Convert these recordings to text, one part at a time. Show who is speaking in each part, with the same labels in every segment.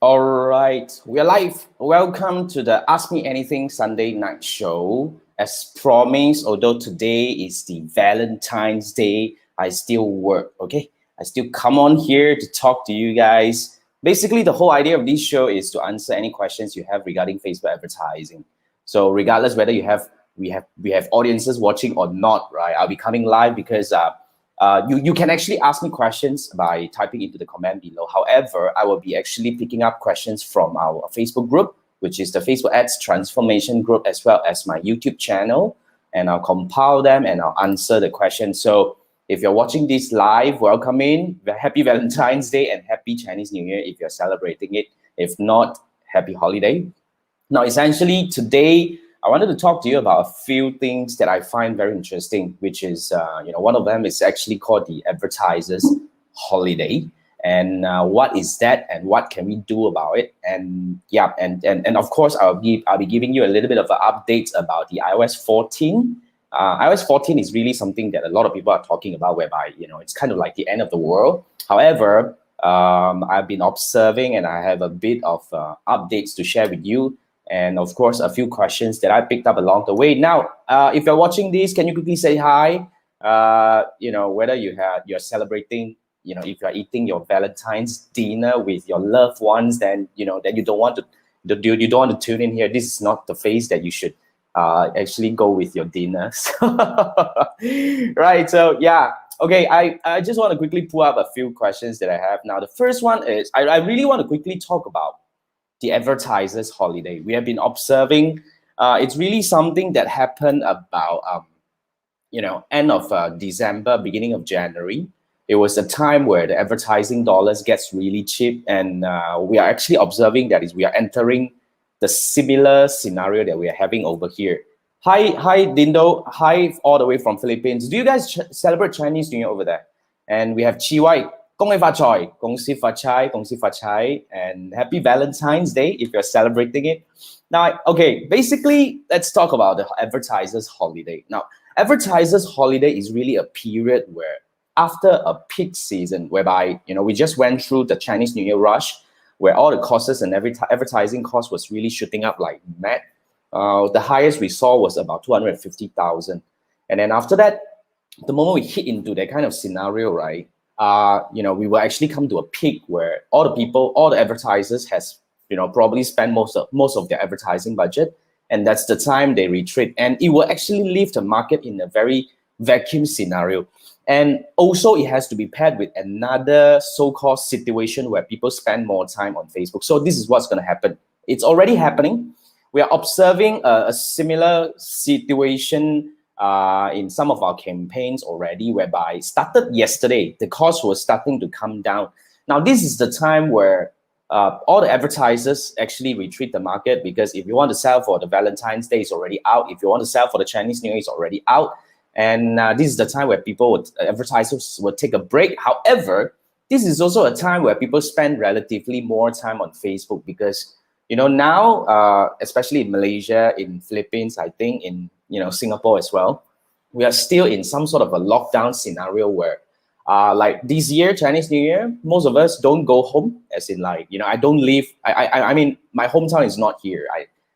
Speaker 1: All right, we're live. Welcome to the Ask Me Anything Sunday night show. As promised, although today is the Valentine's Day, I still work, okay? I still come on here to talk to you guys. Basically, the whole idea of this show is to answer any questions you have regarding Facebook advertising. So regardless whether we have audiences watching or not, right? I'll be coming live because you can actually ask me questions by typing into the comment below. However, I will be actually picking up questions from our Facebook group, which is the Facebook Ads Transformation group, as well as my YouTube channel, and I'll compile them and I'll answer the questions. So if you're watching this live, welcome in. Happy Valentine's Day and Happy Chinese New Year if you're celebrating it. If not, happy holiday. Now, essentially, today I wanted to talk to you about a few things that I find very interesting, which is, one of them is actually called the Advertisers Holiday. And what is that, and what can we do about it? And yeah, and of course, I'll be giving you a little bit of an update about the iOS 14. iOS 14 is really something that a lot of people are talking about, whereby it's kind of like the end of the world. However, I've been observing, and I have a bit of updates to share with you, and of course a few questions that I picked up along the way. Now, if you're watching this, can you quickly say hi? Whether you're celebrating, if you're eating your Valentine's dinner with your loved ones, then you don't want to you don't want to tune in here. This is not the phase that you should actually go with your dinners. Right, so yeah, okay, I just want to quickly pull up a few questions that I have. Now, the first one is, I really want to quickly talk about the Advertisers Holiday. We have been observing, it's really something that happened about end of December, beginning of January. It was a time where the advertising dollars gets really cheap, and we are actually observing that we are entering the similar scenario that we are having over here. Hi Dindo, hi all the way from Philippines. Do you guys celebrate Chinese New Year over there? And we have Chi Wai, 恭喜發財，恭喜發財，恭喜發財, and happy Valentine's Day if you're celebrating it. Now, okay, basically, let's talk about the Advertisers Holiday. Now, Advertisers Holiday is really a period where, after a peak season, whereby we just went through the Chinese New Year rush, where all the costs and advertising costs was really shooting up like mad. The highest we saw was about 250,000, and then after that, the moment we hit into that kind of scenario, right? We will actually come to a peak where all the advertisers has probably spent most of their advertising budget, and that's the time they retreat, and it will actually leave the market in a very vacuum scenario. And also, it has to be paired with another so-called situation where people spend more time on Facebook. So this is what's going to happen. It's already happening. We are observing a similar situation in some of our campaigns already, whereby started yesterday, the cost was starting to come down. Now, this is the time where all the advertisers actually retreat the market, because if you want to sell for the Valentine's Day, it's already out. If you want to sell for the Chinese New Year, it's already out. And this is the time where advertisers would take a break. However, this is also a time where people spend relatively more time on Facebook, because now, especially in Malaysia, in Philippines, I think in Singapore as well, we are still in some sort of a lockdown scenario where, like this year, Chinese New Year, most of us don't go home, as in like, I don't leave. I mean, my hometown is not here.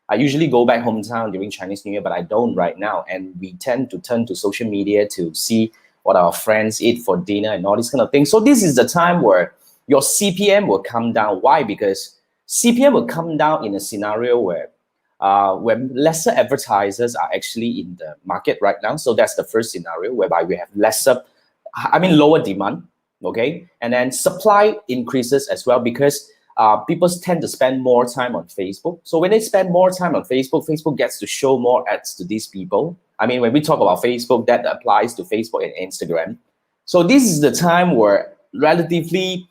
Speaker 1: I usually go back hometown during Chinese New Year, but I don't right now. And we tend to turn to social media to see what our friends eat for dinner and all these kind of things. So this is the time where your CPM will come down. Why? Because CPM will come down in a scenario where lesser advertisers are actually in the market right now. So that's the first scenario, whereby we have lower demand, okay? And then supply increases as well, because people tend to spend more time on Facebook. So when they spend more time on Facebook, Facebook gets to show more ads to these people. I mean, when we talk about Facebook, that applies to Facebook and Instagram. So this is the time where relatively,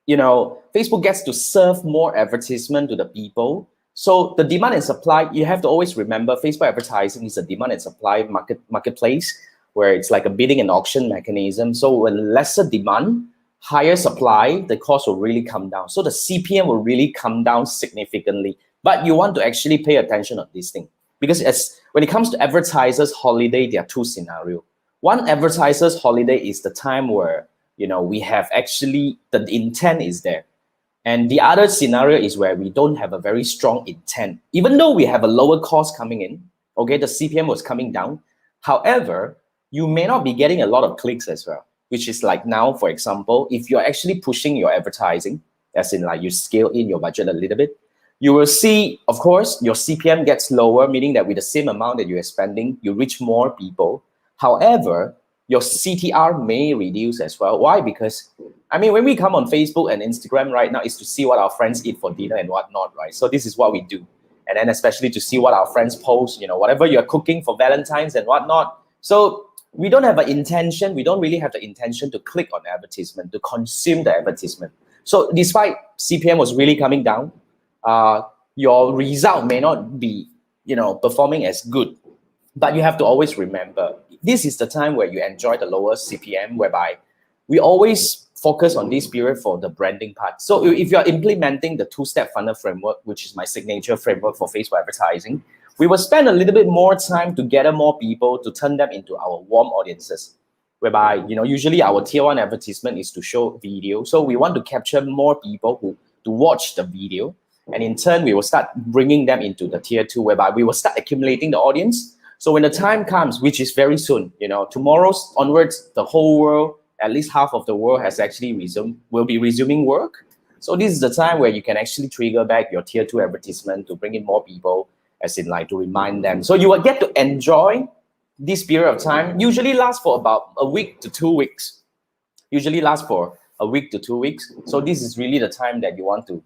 Speaker 1: Facebook gets to serve more advertisement to the people. So the demand and supply, you have to always remember, Facebook advertising is a demand and supply marketplace, where it's like a bidding and auction mechanism. So when lesser demand, higher supply, the cost will really come down. So the CPM will really come down significantly. But you want to actually pay attention on this thing, because when it comes to Advertisers Holiday, there are two scenarios. One, Advertisers Holiday is the time where we have actually, the intent is there. And the other scenario is where we don't have a very strong intent. Even though we have a lower cost coming in, okay, the CPM was coming down. However, you may not be getting a lot of clicks as well, which is like now, for example, if you're actually pushing your advertising, as in like you scale in your budget a little bit, you will see, of course, your CPM gets lower, meaning that with the same amount that you are spending, you reach more people. However, your CTR may reduce as well. Why? Because, I mean, when we come on Facebook and Instagram right now, is to see what our friends eat for dinner and whatnot, right? So this is what we do. And then especially to see what our friends post, you know, whatever you're cooking for Valentine's and whatnot. So we don't have an intention, we don't really have the intention to click on advertisement, to consume the advertisement. So despite CPM was really coming down, your result may not be, you know, performing as good. But you have to always remember, this is the time where you enjoy the lower CPM, whereby we always focus on this period for the branding part. So if you're implementing the two-step funnel framework, which is my signature framework for Facebook advertising, we will spend a little bit more time to gather more people to turn them into our warm audiences, whereby, you know, usually our tier one advertisement is to show video. So we want to capture more people who to watch the video. And in turn, we will start bringing them into the tier two, whereby we will start accumulating the audience. So when the time comes, which is very soon, you know, tomorrow onwards, the whole world, at least half of the world has actually will be resuming work. So this is the time where you can actually trigger back your tier two advertisement to bring in more people, as in like to remind them. So you will get to enjoy this period of time. Usually lasts for about a week to 2 weeks. Usually lasts for a week to 2 weeks. So this is really the time that you want to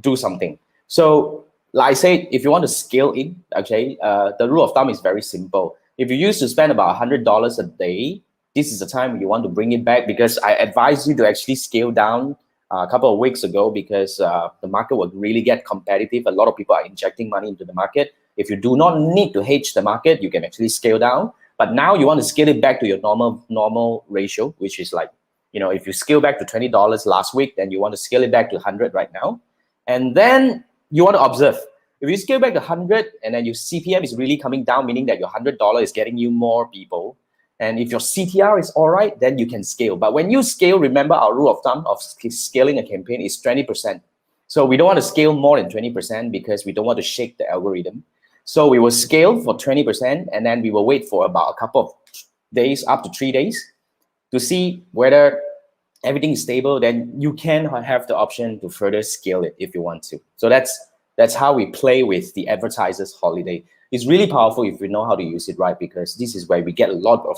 Speaker 1: do something. So like I said, if you want to scale in, okay, the rule of thumb is very simple. If you used to spend about $100 a day, this is the time you want to bring it back, because I advise you to actually scale down a couple of weeks ago, because the market will really get competitive. A lot of people are injecting money into the market. If you do not need to hedge the market, you can actually scale down. But now you want to scale it back to your normal ratio, which is like, you know, if you scale back to $20 last week, then you want to scale it back to 100 right now. And then you want to observe. If you scale back to 100 and then your CPM is really coming down, meaning that your $100 is getting you more people, and if your CTR is all right, then you can scale. But when you scale, remember our rule of thumb of scaling a campaign is 20%. So we don't want to scale more than 20% because we don't want to shake the algorithm. So we will scale for 20% and then we will wait for about a couple of days, up to 3 days, to see whether everything is stable. Then you can have the option to further scale it if you want to. So that's how we play with the Advertisers Holiday. It's really powerful if you know how to use it right, because this is where we get a lot of,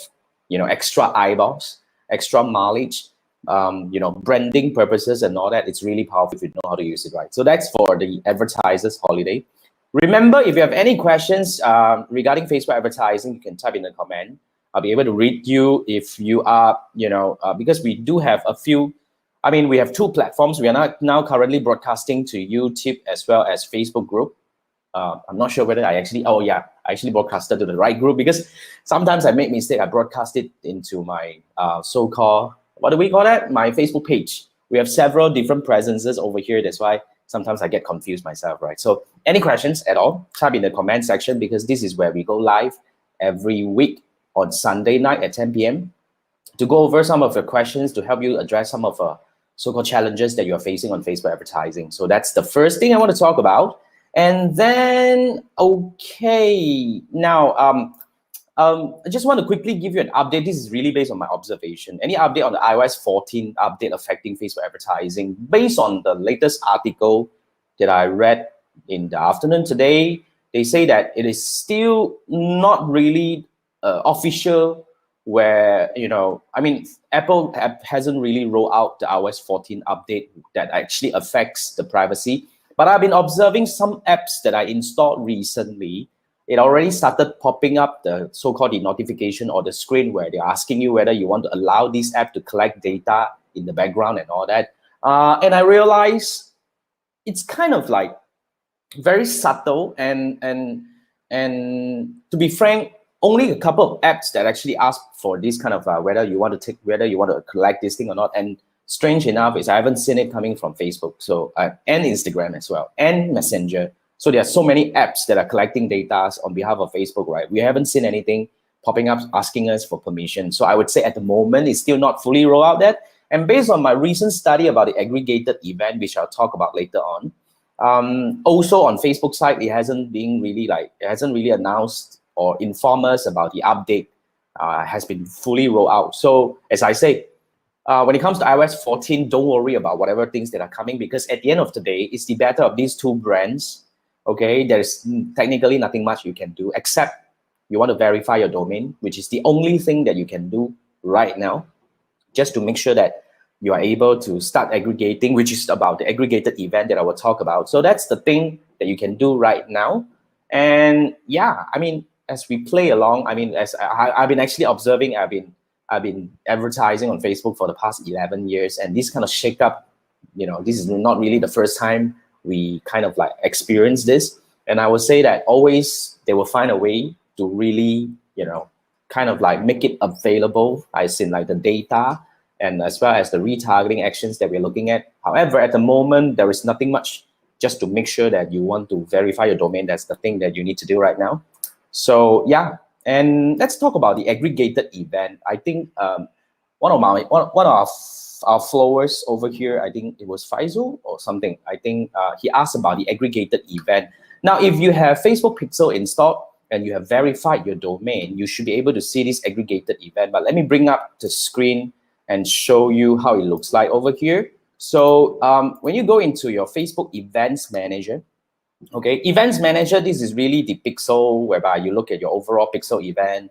Speaker 1: you know, extra eyeballs, extra mileage, you know, branding purposes and all that. It's really powerful if you know how to use it right. So that's for the Advertisers Holiday. Remember, if you have any questions regarding Facebook advertising, you can type in the comment. I'll be able to read you if you are, you know, because we do have a few. I mean, we have 2 platforms. We are now currently broadcasting to YouTube as well as Facebook group. I'm not sure whether I actually broadcasted to the right group, because sometimes I make mistake. I broadcast it into my so-called, what do we call that? My Facebook page. We have several different presences over here. That's why sometimes I get confused myself, right? So any questions at all, type in the comment section, because this is where we go live every week on Sunday night at 10 p.m. to go over some of the questions, to help you address some of the so-called challenges that you're facing on Facebook advertising. So that's the first thing I want to talk about. And then, okay, now I just want to quickly give you an update. This is really based on my observation. Any update on the iOS 14 update affecting Facebook advertising? Based on the latest article that I read in the afternoon today, they say that it is still not really official, where, you know, I mean, Apple hasn't really rolled out the iOS 14 update that actually affects the privacy. But I've been observing some apps that I installed recently. It already started popping up the so-called the notification or the screen where they're asking you whether you want to allow this app to collect data in the background and all that. And I realized it's kind of like very subtle, and to be frank, only a couple of apps that actually ask for this kind of whether you want to collect this thing or not. And strange enough is I haven't seen it coming from Facebook, so and Instagram as well, and Messenger. So there are so many apps that are collecting data on behalf of Facebook, right? We haven't seen anything popping up asking us for permission. So I would say at the moment it's still not fully rolled out yet. And based on my recent study about the aggregated event, which I'll talk about later on, also on Facebook side, it hasn't really announced or informed us about the update has been fully rolled out. So as I say, when it comes to iOS 14, don't worry about whatever things that are coming, because at the end of the day, it's the better of these two brands. Okay, there's technically nothing much you can do except you want to verify your domain, which is the only thing that you can do right now, just to make sure that you are able to start aggregating, which is about the aggregated event that I will talk about. So that's the thing that you can do right now. And yeah, I mean, as we play along, I mean, as I've been actually observing, I've been advertising on Facebook for the past 11 years, and this kind of shake up, this is not really the first time we kind of like experience this. And I would say that always they will find a way to really, kind of like make it available, as in like the data and as well as the retargeting actions that we're looking at. However, at the moment, there is nothing much, just to make sure that you want to verify your domain. That's the thing that you need to do right now. So yeah, and let's talk about the aggregated event. I think one of our followers over here, I think it was Faisal or something. I think he asked about the aggregated event. Now, if you have Facebook Pixel installed and you have verified your domain, you should be able to see this aggregated event. But let me bring up the screen and show you how it looks like over here. So when you go into your Facebook Events Manager, okay, Events Manager, this is really the pixel whereby you look at your overall pixel event.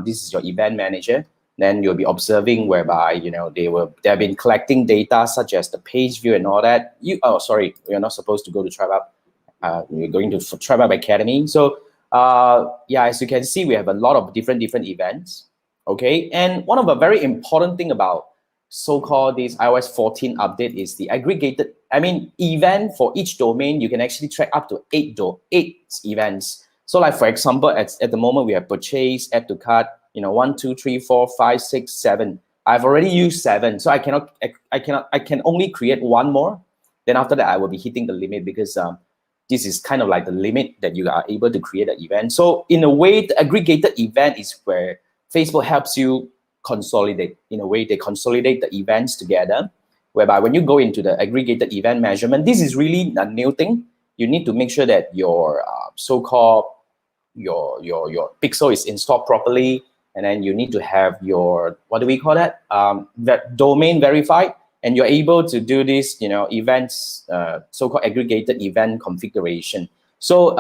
Speaker 1: This is your Event Manager. Then you'll be observing whereby, they've been collecting data such as the page view and all that. We're not supposed to go to TribeUp. We're going to TribeUp Academy. So yeah, as you can see, we have a lot of different events. Okay, and one of the very important thing about so-called this iOS 14 update is the aggregated, event for each domain. You can actually track up to eight events. So like, for example, at the moment we have purchase, add to cart, 1, 2, 3, 4, 5, 6, 7. I've already used 7, so I can only create one more. Then after that, I will be hitting the limit, because this is kind of like the limit that you are able to create an event. So in a way, the aggregated event is where Facebook helps you consolidate. In a way, they consolidate the events together, whereby when you go into the aggregated event measurement, this is really a new thing. You need to make sure that your so-called your pixel is installed properly, and then you need to have your, what do we call that? That domain verified, and you're able to do this, events, so-called aggregated event configuration. So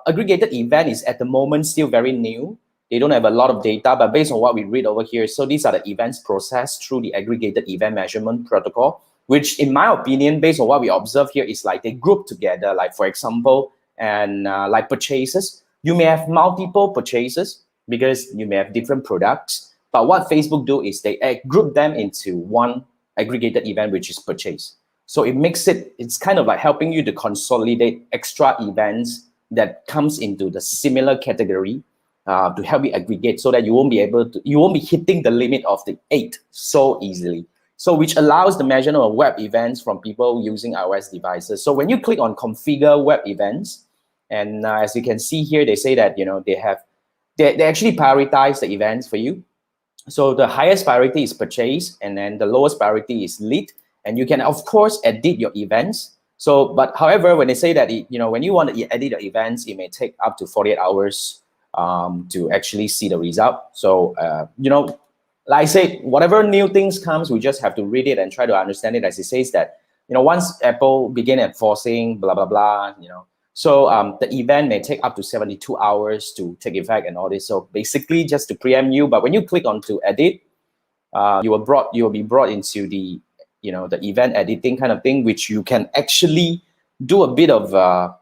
Speaker 1: aggregated event is at the moment still very new. They don't have a lot of data, but based on what we read over here, so these are the events processed through the aggregated event measurement protocol, which in my opinion, based on what we observe here, is like they group together. Like for example, and like purchases, you may have multiple purchases because you may have different products. But what Facebook do is they group them into one aggregated event, which is purchase. So it's kind of like helping you to consolidate extra events that comes into the similar category, to help you aggregate, so that you won't be hitting the limit of the 8 so easily. So which allows the measurement of web events from people using iOS devices. So when you click on configure web events, and as you can see here, they say that they actually prioritize the events for you. So the highest priority is purchase, and then the lowest priority is lead. And you can of course edit your events. So, but however, when they say that when you want to edit your events, it may take up to 48 hours to actually see the result. So like I said, whatever new things comes, we just have to read it and try to understand it. As it says that once Apple begin enforcing blah blah blah, so the event may take up to 72 hours to take effect and all this. So basically, just to preempt you, but when you click onto edit, you will be brought into the the event editing kind of thing, which you can actually do a bit of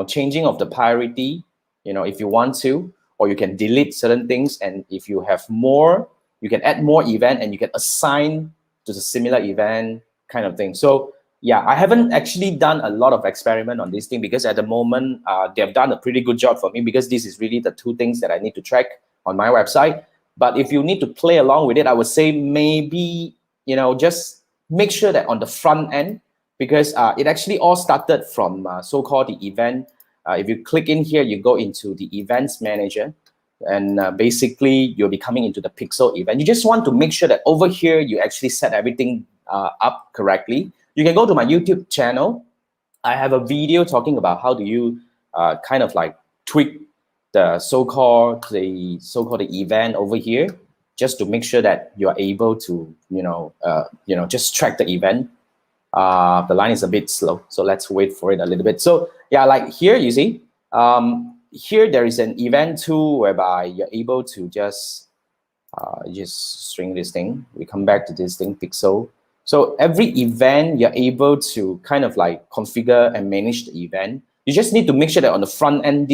Speaker 1: changing of the priority, if you want to, or you can delete certain things, and if you have more, you can add more event, and you can assign to the similar event kind of thing. So yeah, I haven't actually done a lot of experiment on this thing, because at the moment they've done a pretty good job for me, because this is really the two things that I need to track on my website. But if you need to play along with it, I would say maybe just make sure that on the front end, because it actually all started from so-called the event. If you click in here, you go into the Events Manager. And basically you'll be coming into the pixel event. You just want to make sure that over here you actually set everything up correctly. You can go to my YouTube channel. I have a video talking about how do you kind of like tweak the so-called the event over here, just to make sure that you are able to just track the event. The line is a bit slow, so let's wait for it a little bit. So yeah, like here you see, here there is an event tool whereby you're able to just string this thing. We come back to this thing, pixel. So every event you're able to kind of like configure and manage the event. You just need to make sure that on the front end,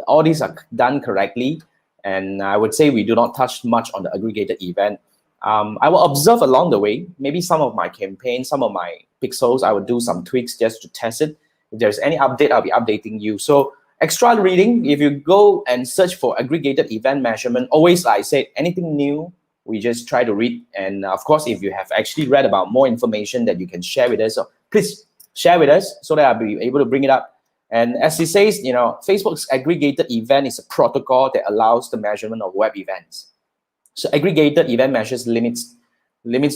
Speaker 1: all these are done correctly. And I would say we do not touch much on the aggregated event. I will observe along the way, maybe some of my campaigns, some of my pixels, I will do some tweaks just to test it. If there's any update, I'll be updating you. So extra reading, if you go and search for aggregated event measurement, always, like I said, anything new, we just try to read. And of course, if you have actually read about more information that you can share with us, so please share with us so that I'll be able to bring it up. And as it says, Facebook's aggregated event is a protocol that allows the measurement of web events. So aggregated event measures limits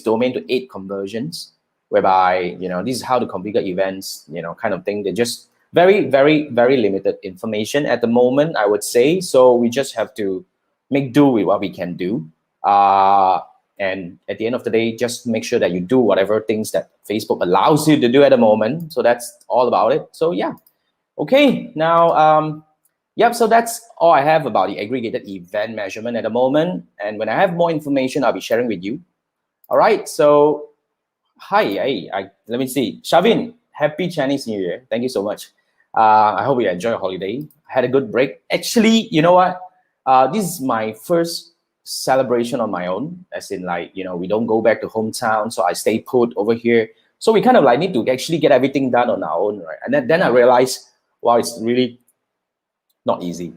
Speaker 1: domain to 8 conversions, whereby, this is how to configure events, kind of thing. They're just very, very, very limited information at the moment, I would say. So we just have to make do with what we can do. And at the end of the day, just make sure that you do whatever things that Facebook allows you to do at the moment. So that's all about it. So yeah. Okay, now, yep, so that's all I have about the aggregated event measurement at the moment. And when I have more information, I'll be sharing with you. All right, so hi, let me see. Shavin, happy Chinese New Year. Thank you so much. I hope you enjoy your holiday. I had a good break. Actually, you know what? This is my first celebration on my own, as in like, we don't go back to hometown, so I stay put over here. So we kind of like need to actually get everything done on our own, right? And then I realized, wow, it's really not easy.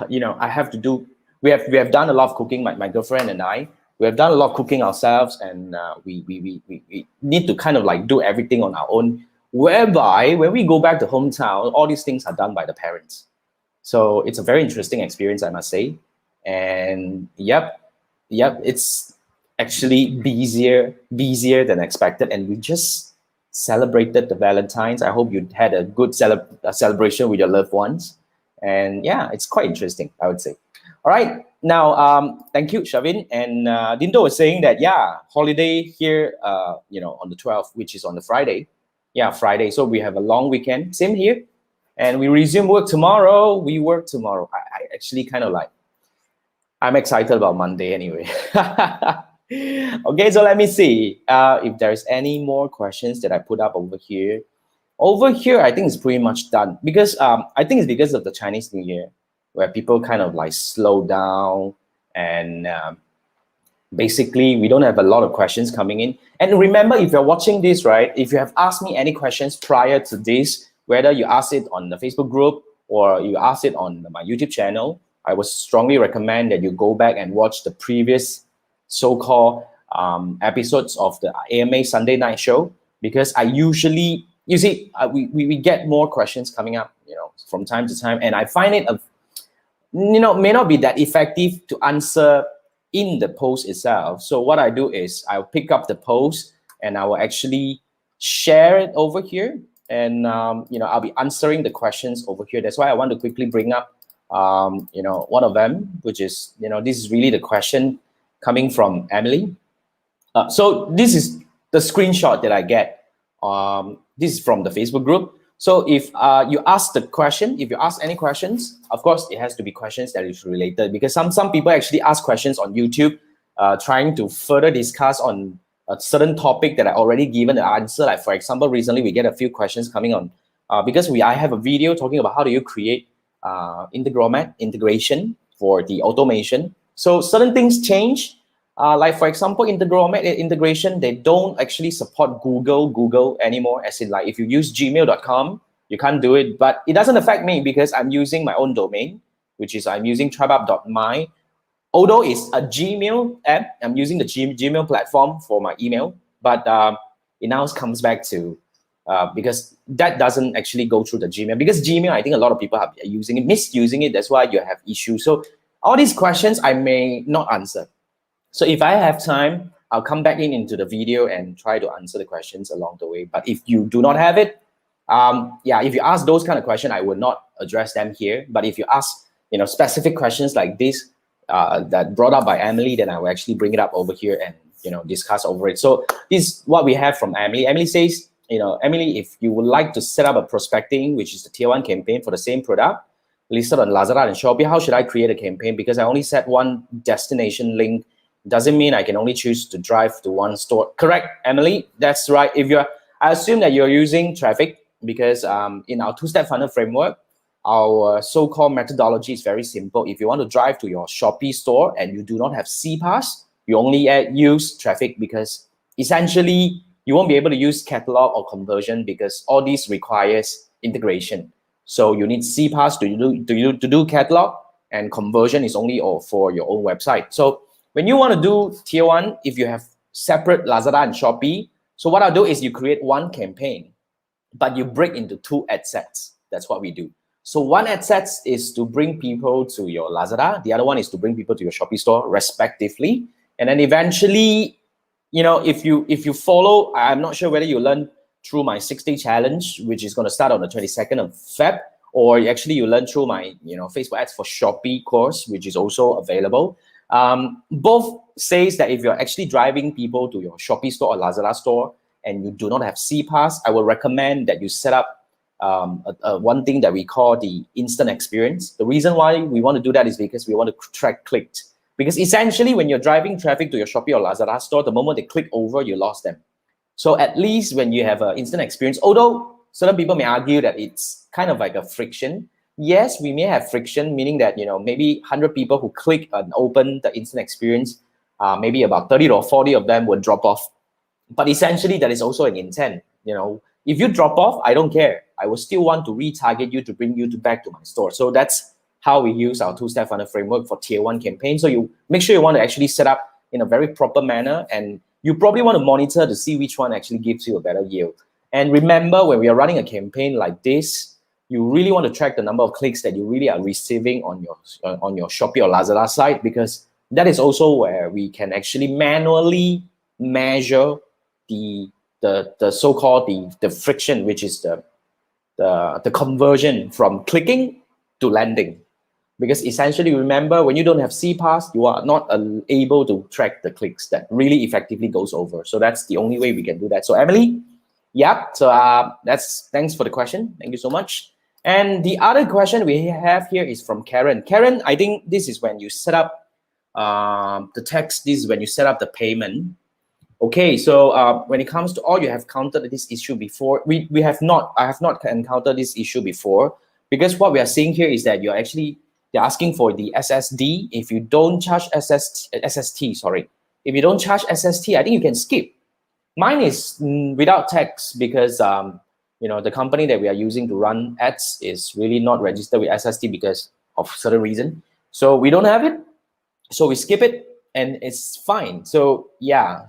Speaker 1: I have to do, we have done a lot of cooking, my girlfriend and I, we have done a lot of cooking ourselves, and we need to kind of like do everything on our own, whereby when we go back to hometown, all these things are done by the parents. So it's a very interesting experience, I must say. And yep, it's actually busier than expected, and we just celebrated the Valentine's. I hope you had a good celebration with your loved ones. And yeah, it's quite interesting, I would say. All right, now, thank you, Shavin. And Dindo was saying that, yeah, holiday here, on the 12th, which is on the Friday. Yeah, Friday. So we have a long weekend. Same here. And we resume work tomorrow. We work tomorrow. I actually kind of like, I'm excited about Monday anyway. Okay, so let me see if there's any more questions that I put up over here. Over here, I think it's pretty much done, because I think it's because of the Chinese New Year, where people kind of like slow down, and basically we don't have a lot of questions coming in. And remember, if you're watching this, right, if you have asked me any questions prior to this, whether you asked it on the Facebook group or you asked it on my YouTube channel, I would strongly recommend that you go back and watch the previous so-called episodes of the AMA Sunday night show, because I usually, you see, we get more questions coming up, from time to time, and I find it, may not be that effective to answer in the post itself. So what I do is I'll pick up the post and I will actually share it over here, and I'll be answering the questions over here. That's why I want to quickly bring up one of them, which is, this is really the question coming from Emily. So this is the screenshot that I get. This is from the Facebook group. So if you ask the question, if you ask any questions, of course, it has to be questions that is related, because some people actually ask questions on YouTube, trying to further discuss on a certain topic that I already given the answer. Like, for example, recently we get a few questions coming on, because I have a video talking about how do you create Integromat integration for the automation. So certain things change. Like, for example, Integromat integration, they don't actually support Google anymore. As in, like, if you use gmail.com, you can't do it. But it doesn't affect me, because I'm using my own domain, which is I'm using tribeup.my. Although it's a Gmail app, I'm using the Gmail platform for my email. But it now comes back to, because that doesn't actually go through the Gmail. Because Gmail, I think a lot of people are using it, misusing it. That's why you have issues. So All these questions I may not answer. So if I have time, I'll come back into the video and try to answer the questions along the way. But if you do not have it, yeah, if you ask those kind of questions, I will not address them here. But if you ask, specific questions like this that brought up by Emily, then I will actually bring it up over here and discuss over it. So this is what we have from Emily. Emily says, Emily, if you would like to set up a prospecting, which is the tier 1 campaign for the same product listed on Lazada and Shopee, how should I create a campaign? Because I only set one destination link. Doesn't mean I can only choose to drive to one store. Correct, Emily? That's right. I assume that you're using traffic because in our two-step funnel framework, our so-called methodology is very simple. If you want to drive to your Shopee store and you do not have CPass, you only use traffic, because essentially you won't be able to use catalog or conversion because all these requires integration. So you need CPass to do catalog, and conversion is only for your own website. So when you want to do tier 1, if you have separate Lazada and Shopee, so what I'll do is you create one campaign, but you break into 2 ad sets. That's what we do. So one ad set is to bring people to your Lazada. The other one is to bring people to your Shopee store, respectively. And then eventually, if you follow, I'm not sure whether you learn through my 6-day challenge, which is going to start on the 22nd of Feb, or actually you learn through my Facebook ads for Shopee course, which is also available. Both says that if you're actually driving people to your Shopee store or Lazada store and you do not have CPass, I will recommend that you set up one thing that we call the instant experience. The reason why we want to do that is because we want to track clicks. Because essentially, when you're driving traffic to your Shopee or Lazada store, the moment they click over, you lost them. So at least when you have an instant experience, although certain people may argue that it's kind of like a friction. Yes, we may have friction, meaning that maybe 100 people who click and open the instant experience, maybe about 30 or 40 of them would drop off. But essentially, that is also an intent. If you drop off, I don't care. I will still want to retarget you to bring you back to my store. So that's how we use our 2-step funnel framework for tier 1 campaign. So you make sure you want to actually set up in a very proper manner, and you probably want to monitor to see which one actually gives you a better yield. And remember, when we are running a campaign like this, you really want to track the number of clicks that you really are receiving on your Shopee or Lazada site, because that is also where we can actually manually measure the so-called the friction, which is the conversion from clicking to landing. Because essentially, remember, when you don't have CPass, you are not able to track the clicks that really effectively goes over. So that's the only way we can do that. So Emily, yeah, so thanks for the question. Thank you so much. And the other question we have here is from Karen. Karen, I think this is when you set up the text. This is when you set up the payment. Okay, so when it comes to all, you have encountered this issue before. I have not encountered this issue before, because what we are seeing here is that they're asking for the SSD. If you don't charge SST, if you don't charge SST, I think you can skip. Mine is without text because the company that we are using to run ads is really not registered with SST because of certain reason. So we don't have it, so we skip it, and it's fine. So yeah,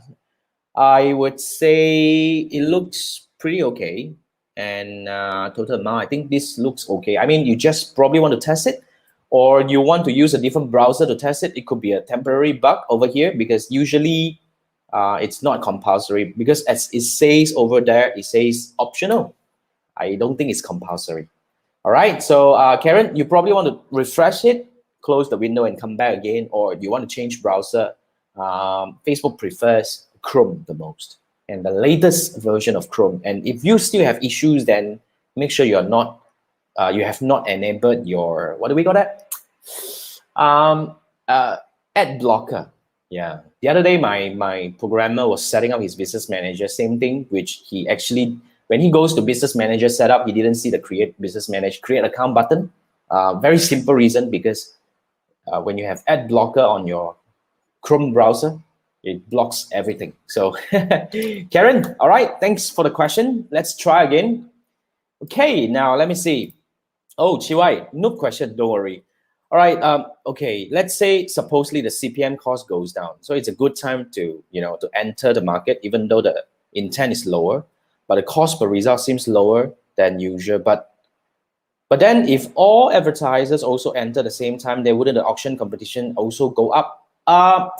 Speaker 1: I would say it looks pretty okay. And total amount, I think this looks okay. I mean, you just probably want to test it, or you want to use a different browser to test it. It could be a temporary bug over here, because usually it's not compulsory, because as it says over there, it says optional. I don't think it's compulsory. All right, so Karen, you probably want to refresh it, close the window and come back again, or you want to change browser. Facebook prefers Chrome the most, and the latest version of Chrome. And if you still have issues, then make sure you have not enabled your, what do we call that? Ad blocker. Yeah. The other day, my programmer was setting up his business manager, same thing, which he actually, when he goes to business manager setup, he didn't see the create account button. Very simple reason, because when you have ad blocker on your Chrome browser, it blocks everything. So Karen, all right, thanks for the question. Let's try again. Okay, now let me see. Oh, Chiwai, no question, don't worry. All right, okay, let's say supposedly the CPM cost goes down. So it's a good time to enter the market, even though the intent is lower, but the cost per result seems lower than usual. But But then if all advertisers also enter the same time, then wouldn't the auction competition also go up?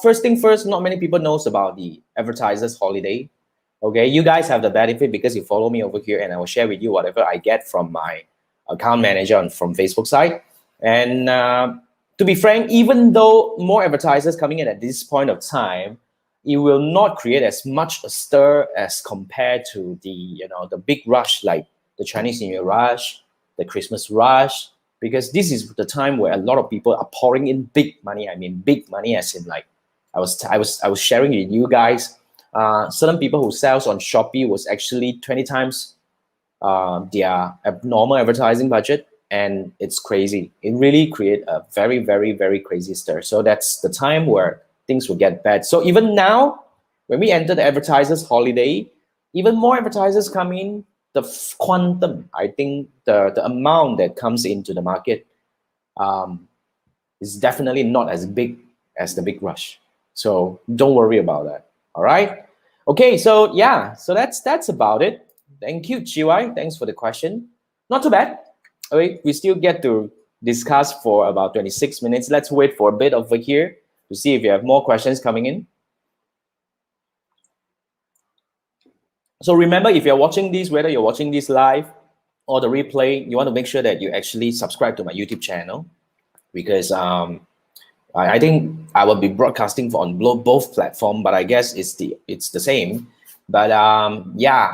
Speaker 1: First thing first, not many people knows about the Advertisers Holiday. Okay, you guys have the benefit because you follow me over here, and I will share with you whatever I get from my account manager from Facebook side. And to be frank, even though more advertisers coming in at this point of time, it will not create as much a stir as compared to the big rush like the Chinese New Year rush, the Christmas rush, because this is the time where a lot of people are pouring in big money. I mean, big money as in like I was sharing with you guys. Certain people who sells on Shopee was actually 20 times their abnormal advertising budget, and it's crazy. It really create a very, very, very crazy stir. So that's the time where things will get bad. So even now, when we enter the Advertisers Holiday, even more advertisers come in. The quantum, I think the amount that comes into the market is definitely not as big as the big rush. So don't worry about that. All right. Okay. So yeah. So that's about it. Thank you, Chiwai. Thanks for the question. Not too bad. Okay, we still get to discuss for about 26 minutes. Let's wait for a bit over here to see if you have more questions coming in. So remember, if you're watching this, whether you're watching this live or the replay, you want to make sure that you actually subscribe to my YouTube channel, because I think I will be broadcasting on both platforms, but I guess it's the same. But yeah,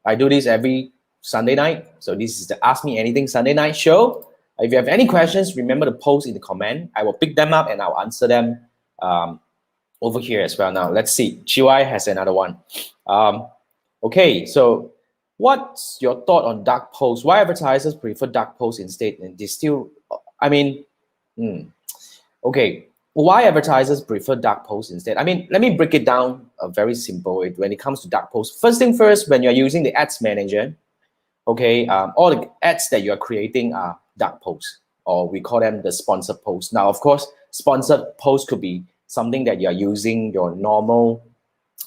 Speaker 1: I do this every Sunday night. So this is the Ask Me Anything Sunday night show. If you have any questions, remember to post in the comment. I will pick them up and I'll answer them over here as well. Now, let's see. Chiwai has another one. Okay, so what's your thought on dark posts? Why advertisers prefer dark posts instead? And they still, I mean, okay, why advertisers prefer dark posts instead? I mean, let me break it down a very simple way when it comes to dark posts. First thing first, when you're using the ads manager, okay, all the ads that you're creating are dark posts, or we call them the sponsored posts. Now, of course, sponsored posts could be something that you're using your normal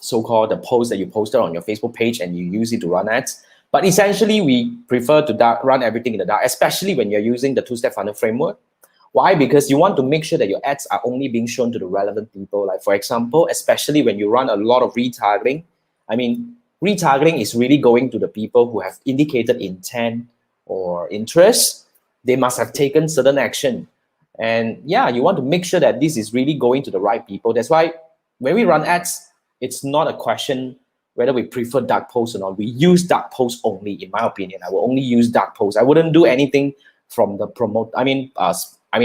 Speaker 1: so-called the post that you posted on your Facebook page and you use it to run ads. But essentially, we prefer to run everything in the dark, especially when you're using the two-step funnel framework. Why? Because you want to make sure that your ads are only being shown to the relevant people. Like, for example, especially when you run a lot of retargeting. I mean, retargeting is really going to the people who have indicated intent or interest. They must have taken certain action. And yeah, you want to make sure that this is really going to the right people. That's why when we run ads, it's not a question whether we prefer dark posts or not. We use dark posts only, in my opinion. I will only use dark posts. I wouldn't do anything from the promote. I mean,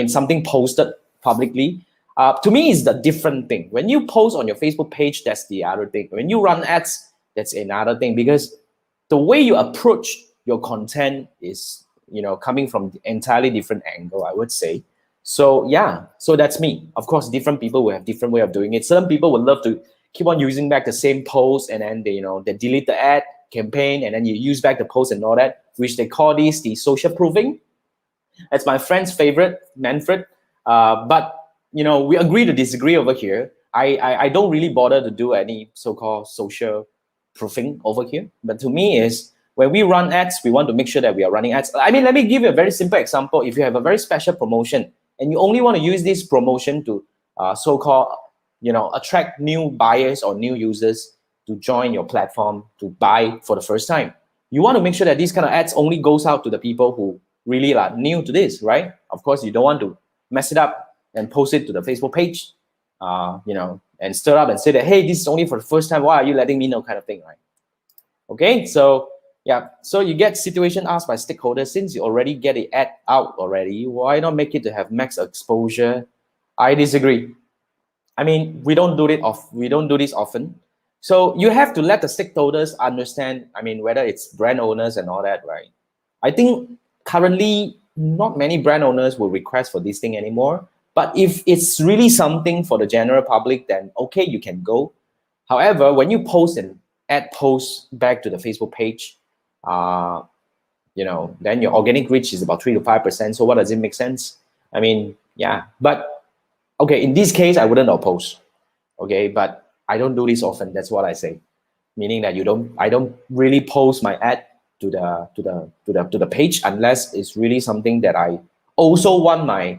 Speaker 1: something posted publicly. To me, is the different thing. When you post on your Facebook page, that's the other thing. When you run ads, that's another thing, because the way you approach your content is, coming from the entirely different angle, I would say. So yeah, so that's me. Of course, different people will have different way of doing it. Certain people would love to keep on using back the same post, and then they delete the ad campaign, and then you use back the post and all that, which they call this the social proofing. That's my friend's favorite, Manfred. But we agree to disagree over here. I don't really bother to do any so-called social proofing over here. But to me is when we run ads, we want to make sure that we are running ads. I mean, let me give you a very simple example. If you have a very special promotion and you only want to use this promotion to so-called attract new buyers or new users to join your platform to buy for the first time, you want to make sure that these kind of ads only goes out to the people who really are new to this, right? Of course, you don't want to mess it up and post it to the Facebook page, and stir up and say that, hey, this is only for the first time. Why are you letting me know, kind of thing, right? Okay, so yeah, so you get situation asked by stakeholders, since you already get the ad out already, why not make it to have max exposure? I disagree. I mean, we don't do this often. So you have to let the stakeholders understand, I mean, whether it's brand owners and all that, right? I think currently not many brand owners will request for this thing anymore. But if it's really something for the general public, then okay, you can go. However, when you post an ad post back to the Facebook page, then your organic reach is about 3 to 5%. So what does it make sense? I mean, yeah, but okay, in this case, I wouldn't oppose. Okay, but I don't do this often. That's what I say. Meaning that I don't really post my ad to the page unless it's really something that I also want my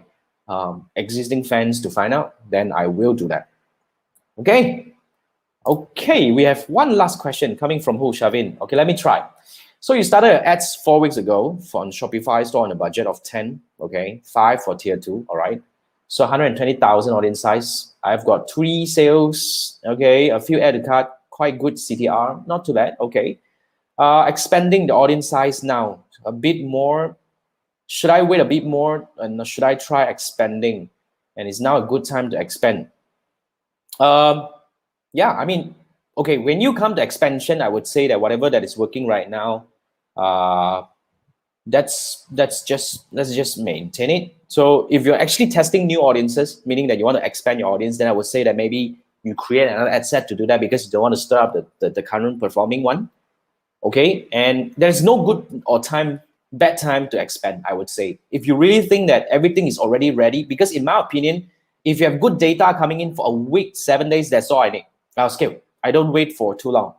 Speaker 1: existing fans to find out. Then I will do that. Okay. Okay, we have one last question coming from who, Shavin? Okay, let me try. So you started your ads 4 weeks ago on Shopify store on a budget of 10, okay, 5 for tier 2, all right. So 120,000 audience size. I've got 3 sales, okay, a few add to cart, quite good CTR, not too bad, okay. Expanding the audience size now, a bit more. Should I wait a bit more and should I try expanding? And is now a good time to expand? Yeah, I mean, okay, when you come to expansion, I would say that whatever that is working right now, let's just maintain it. So if you're actually testing new audiences, meaning that you want to expand your audience, then I would say that maybe you create another ad set to do that because you don't want to stir up the current performing one. Okay, and there's no good or bad time to expand, I would say. If you really think that everything is already ready, because in my opinion, if you have good data coming in for a week, 7 days, that's all I need. I'll scale. I don't wait for too long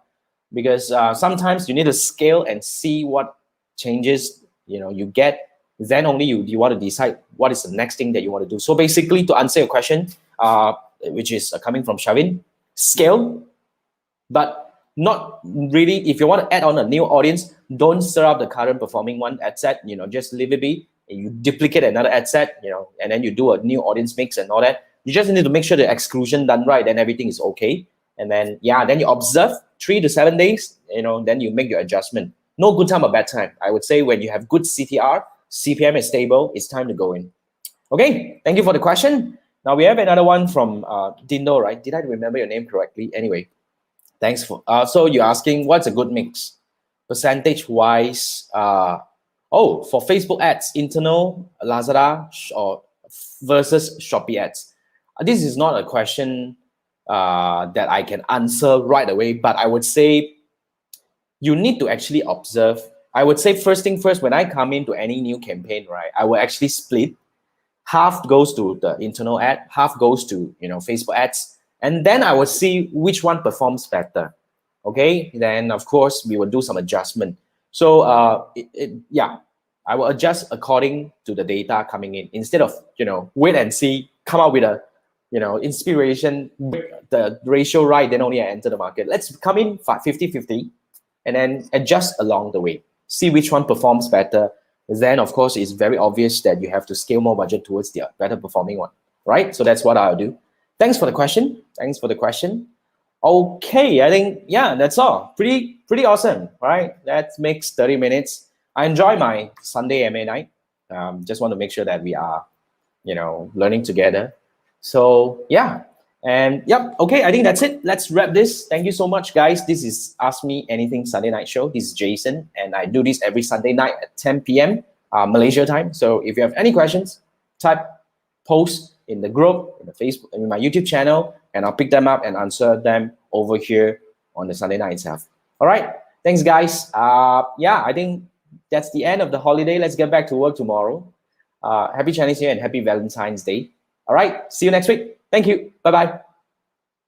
Speaker 1: because sometimes you need to scale and see what changes you get. Then only you want to decide what is the next thing that you want to do. So basically, to answer your question, which is coming from Shavin, scale, but not really. If you want to add on a new audience, don't stir up the current performing one ad set. Just leave it be. You duplicate another ad set, and then you do a new audience mix and all that. You just need to make sure the exclusion done right, then everything is okay. And then then you observe 3 to 7 days, then you make your adjustment. No good time or bad time. I would say when you have good CTR, CPM is stable, it's time to go in. Okay, thank you for the question. Now we have another one from Dindo, right? Did I remember your name correctly? Anyway, thanks for. So you're asking what's a good mix, percentage wise? For Facebook ads, internal, Lazada, or versus Shopee ads. This is not a question that I can answer right away, but I would say you need to actually observe. I would say first thing first, when I come into any new campaign, right, I will actually split. Half goes to the internal ad, half goes to Facebook ads, and then I will see which one performs better. Okay, then of course we will do some adjustment. So I will adjust according to the data coming in instead of wait and see, come out with a inspiration, the ratio right, then only I enter the market. Let's come in 50-50 and then adjust along the way. See which one performs better. Then, of course, it's very obvious that you have to scale more budget towards the better performing one, right? So that's what I'll do. Thanks for the question. Okay, I think, that's all. Pretty awesome, right? That makes 30 minutes. I enjoy my Sunday MA night. Just want to make sure that we are, learning together. So okay, I think that's it. Let's wrap this. Thank you so much, guys. This is Ask Me Anything Sunday Night Show. This is Jason, and I do this every Sunday night at 10 p.m. Malaysia time. So if you have any questions, type post in the group, in the Facebook, in my YouTube channel, and I'll pick them up and answer them over here on the Sunday night itself. All right, thanks, guys. I think that's the end of the holiday. Let's get back to work tomorrow. Happy Chinese New Year and happy Valentine's Day. All right, see you next week. Thank you. Bye-bye.